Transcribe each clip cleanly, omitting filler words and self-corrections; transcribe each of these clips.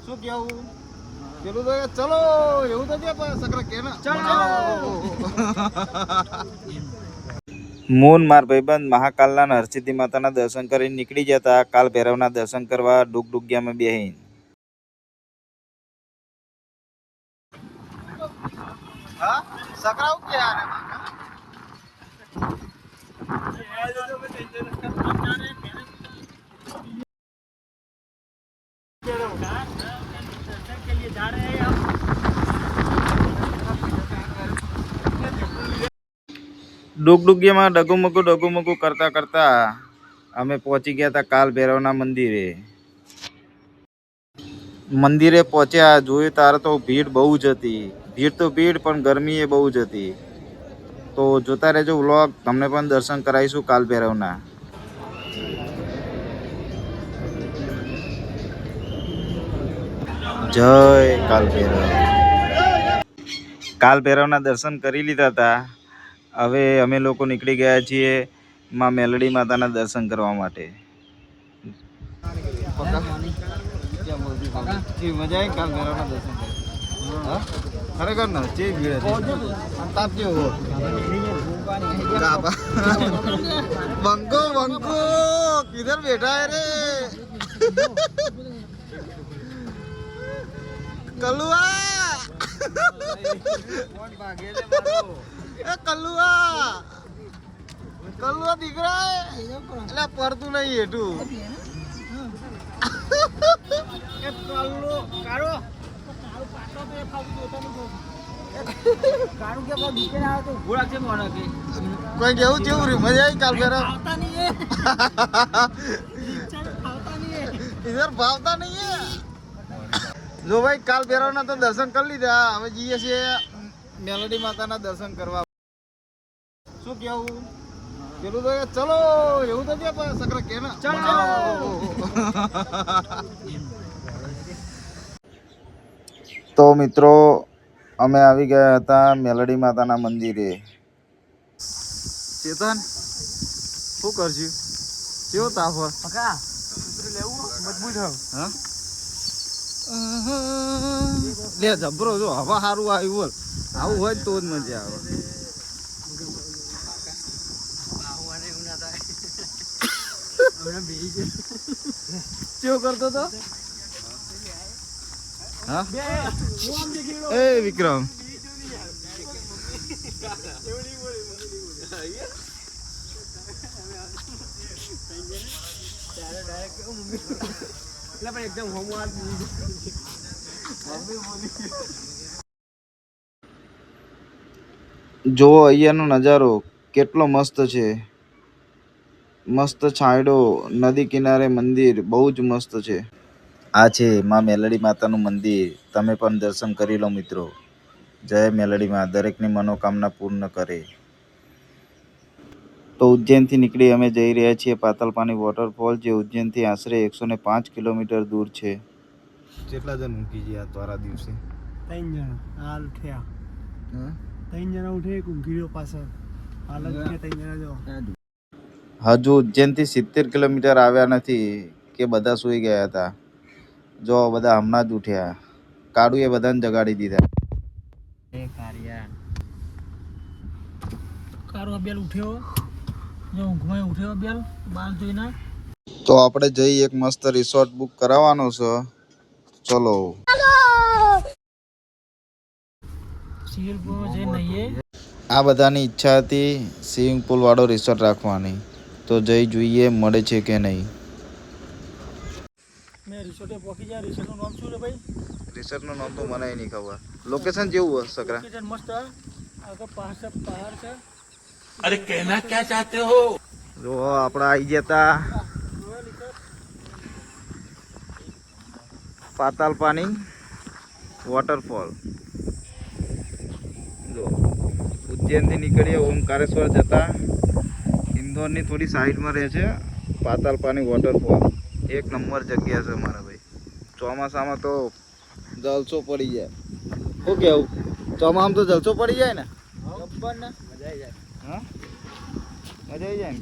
શું કેવું પેલું તો ચલો એવું તો કે સકરા કે ના ચલો મૂન માર ભાઈબંધ મહાકાલના હરસિદ્ધિ માતાના દર્શન કરીને નીકળી જતા કાલ ભૈરવના દર્શન કરવા ડુગડુગિયામાં બેહીન હા સકરા કે યાર ડુગડુગિયામાં ડગુમગુ કરતા કરતા અમે પહોંચી ગયા હતા કાલ ભૈરવના મંદિરે પહોંચ્યા. જોયું તારે તો ભીડ બહુ જ હતી. ભીડ પણ ગરમી એ બહુ જ હતી. તો જોતા રહેજો વ્લોગ, તમને પણ દર્શન કરાવીશું કાલ ભૈરવના. જય કાલ ભૈરવ. કાલ ભૈરવના દર્શન કરી લીધા હતા. હવે અમે લોકો નીકળી ગયા છીએ માં મેલડી માતાના દર્શન કરવા માટે. મજા આવી કાલ ભૈરવના દર્શન કરવા. ખરેખર ને જે ભીડ હતી તાપ જેવો બંકો કિધર બેઠા હે રે કલુઆ કલુઆ દીકરા એટલે પડતું નહીં હેઠું કોઈ કેવું કેવું રે મજા આવી કાલ ભૈરવ ઇધર ભાવતા નહીં હે. જો ભાઈ કાલ ભૈરવના તો દર્શન કરી લીધા. હવે જઈએ છીએ મેલડી માતાના દર્શન કરવા. શું કેવું પેલું તો ચલો એવું તો કે સકરા કે ના ચલો. તો મિત્રો અમે આવી ગયા હતા મેલડી માતાના મંદિરે. ચેતન શું કરશું? કેવો તાપ હોય મજબૂત હા લે જબરો. જો હવા સારું આવ્યું બોલ. આવું હોય તો જ મજા આવે. કેવો કરતો તો હા એ વિક્રમ જો અહીંયાનો નજારો કેટલો મસ્ત છે. મસ્ત છાંયડો, નદી કિનારે મંદિર બહુ જ મસ્ત છે. આ છે માં મેલડી માતાનું મંદિર. તમે પણ દર્શન કરી લો મિત્રો. જય મેલડી માં દરેકની મનોકામના પૂર્ણ કરે. તો ઉજ્જૈનથી નીકળી અમે જઈ રહ્યા છીએ પાતાલપાની વોટરફોલ, જે ઉજ્જૈનથી આશરે 105 કિલોમીટર દૂર છે. કેટલા જણ ઊંઘી ગયા દ્વારા દિવસે? 3 જણા હાલ ઉઠ્યા. 3 જણા ઉઠે એક ઊંઘી ગયો પાછળ. હાલ જ 3 જણા જો. હજુ ઉજ્જૈનથી 70 કિલોમીટર આવ્યા નથી કે બધા સૂઈ ગયા હતા. જો બધા હમણાં જ ઉઠ્યા. કાળુએ બધાને જગાડી દીધા. કારો અબેલ ઉઠ્યો. જો ઊંઘમાં ઉઠ્યો અબેલ બાલ જોઈને. તો આપણે જઈ એક મસ્ત રિસોર્ટ બુક કરાવવાનો છે. ચલો આ બધાની ઈચ્છા હતી સ્વિમિંગ પુલ વાળો રિસોર્ટ રાખવાની. તો જઈ જોઈએ મળે છે કે નહીં. મેં રિસોર્ટે પહોંચી ગયા. રિસોર્ટનું નામ શું છે ભાઈ? રિસોર્ટનું નામ તો મને નહીં ખબર. લોકેશન જેવું હોય સકરા. લોકેશન મસ્ત. આગળ પહાડ છે. अरे कहना क्या चाहते हो? જો આપણે આવી ગયા હતા પાતાલપાની વોટરફોલ. જો ઉજ્જૈનથી નીકળીએ ઓમકારેશ્વર જતા ઇન્દોરની થોડી સાઈડમાં રહે છે પાતાલપાની વોટરફોલ. એક નંબર જગ્યા છે મારા ભાઈ. ચોમાસામાં તો જલસો પડી જાય. શું કેવું? ચોમાસામાં તો જલસો પડી જાય ને. ગબ્બર ને મજા આવી જાય. હા મજા આવી જાય ને.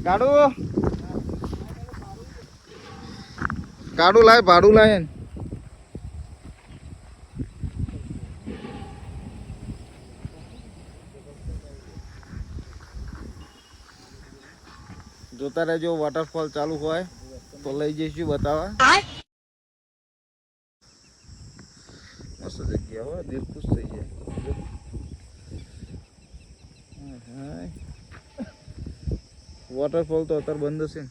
કાઢું લાય ભાડું લાય ને. જોતા રહેજો, વોટરફોલ ચાલુ હોય તો લઈ જઈશું બતાવવા. મસ્ત જગ્યા હોય, દિલ ખુશ થઈ જાય. વોટરફોલ તો અત્યારે બંધ હશે.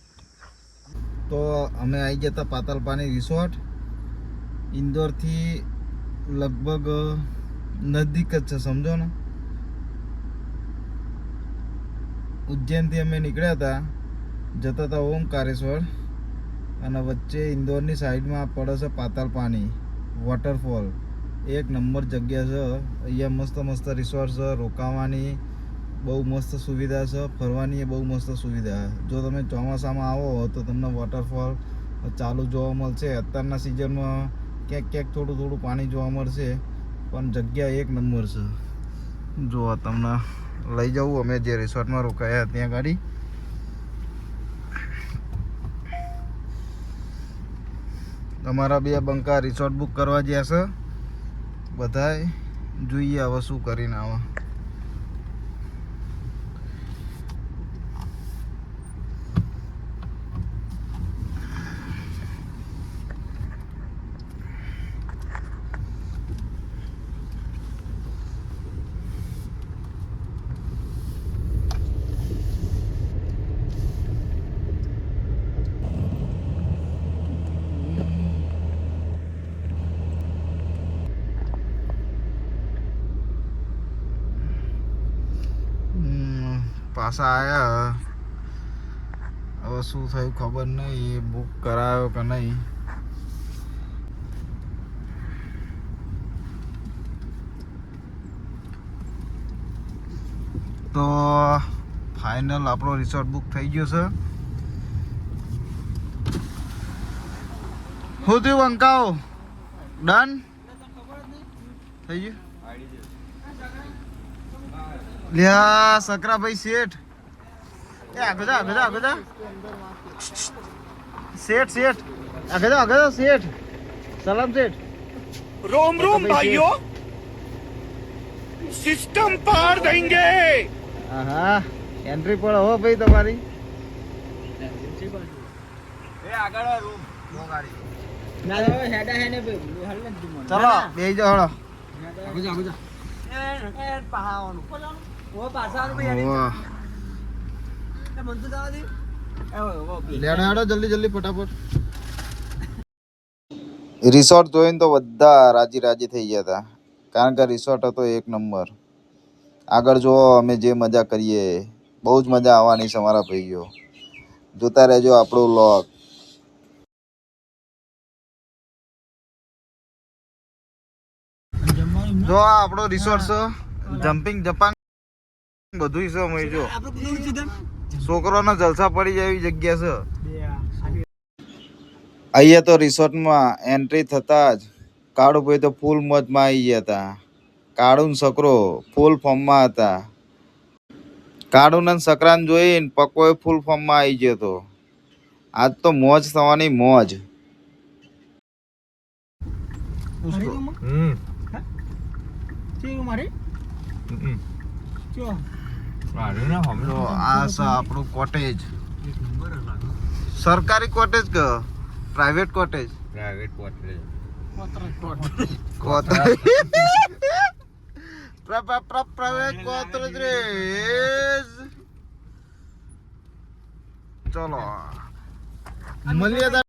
તો અમે આવી ગયા હતા પાતાલ પાણી રિસોર્ટ. ઇન્દોરથી લગભગ નજીક જ છે, સમજો ને. ઉજ્જૈનથી અમે નીકળ્યા હતા, જતા હતા ઓમકારેશ્વર, અને વચ્ચે ઇન્દોરની સાઈડમાં પડે છે પાતાલ પાણી વોટરફોલ. એક નંબર જગ્યા છે. અહીંયા મસ્ત મસ્ત રિસોર્ટ છે, રોકાવાની બહુ મસ્ત સુવિધા છે, ફરવાની એ બહુ મસ્ત સુવિધા. જો તમે ચોમાસામાં આવો તો તમને વોટરફોલ ચાલુ જોવા મળશે. અત્યારના સિઝનમાં ક્યાંક ક્યાંક થોડું થોડું પાણી જોવા મળશે, પણ જગ્યા એક નંબર છે. જો તમને લઈ જવું અમે જે રિસોર્ટમાં રોકાયા ત્યાં ગાડી. તમારા બે બંકા રિસોર્ટ બુક કરવા જ્યાં છે બધાય. જોઈએ હવે શું કરીને આવા. પાછા આવ્યા. હવે શું થયું ખબર નહીં, બુક કરાયો કે નહીં. તો ફાઇનલ આપણો રિસોર્ટ બુક થઈ ગયો છે. શું થયું બંકાઓ? ડન થઈ ગયું. લ્યા સકરાભાઈ શેઠ, એ આગળ જા, આગળ જા, આગળ જા. શેઠ શેઠ આગળ જા, આગળ જા શેઠ. સલામ શેઠ. रोम रोम भाइयों, सिस्टम पार देंगे. હા એન્ટ્રી પડે હો ભાઈ તમારી. ચલો બેહી જાઓ. જલ્દી જલ્દી ફટાફટ. રિસોર્ટ જોઈને તો બધા રાજી રાજી થઈ ગયા હતા, કારણ કે રિસોર્ટ હતો એક નંબર. આગળ જો અમે જે મજા કરીએ, બહુ જ મજા આવવાની છે અમારા ભાઈઓ. જોતા રહેજો આપણું વ્લોગ. જો આ આપણો રિસોર્ટ છે, જમ્પિંગ જપાંગ બધું છે. અમે જો છોકરોનો જલસા પડી જાય એવી જગ્યા છે. અહીંયા તો રિસોર્ટમાં એન્ટ્રી થતા જ કાળુભાઈ તો ફૂલ મોજમાં આવી ગયા હતા. કાળુ ને સકરો ફૂલ ફોર્મમાં હતા. કાળુ ને સકરાને જોઈને પકોય ફૂલ ફોર્મમાં આવી ગયો હતો. આજ તો મોજ થવાની મોજ. આ છે આપણું કોટેજ. સરકારી કોટેજ કે private cottage? Private quarter. Private cottage રે. ચલો મળીએ.